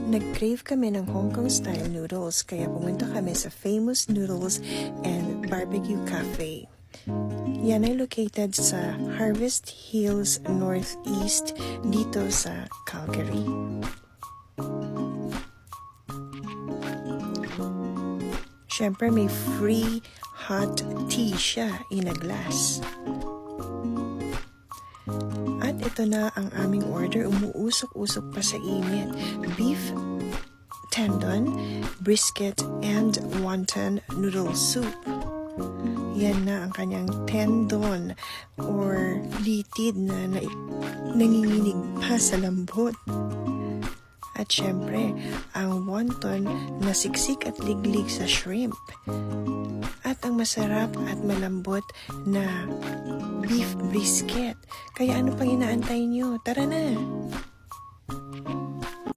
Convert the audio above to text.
Nag-crave kami ng Hong Kong style noodles kaya pumunta kami sa Famous Noodles and Barbecue Cafe. Yan ay located sa Harvest Hills Northeast dito sa Calgary. Siyempre may free hot tea siya in a glass. At ito na ang aming order, umuusok-usok pa sa init. Beef tendon, brisket, and wonton noodle soup. Yan na ang kanyang tendon or litid na nanginginig pa sa lambot. At syempre, ang wonton na siksik at liglig sa shrimp. At ang masarap at malambot na beef brisket. Kaya ano pang inaantay nyo? Tara na!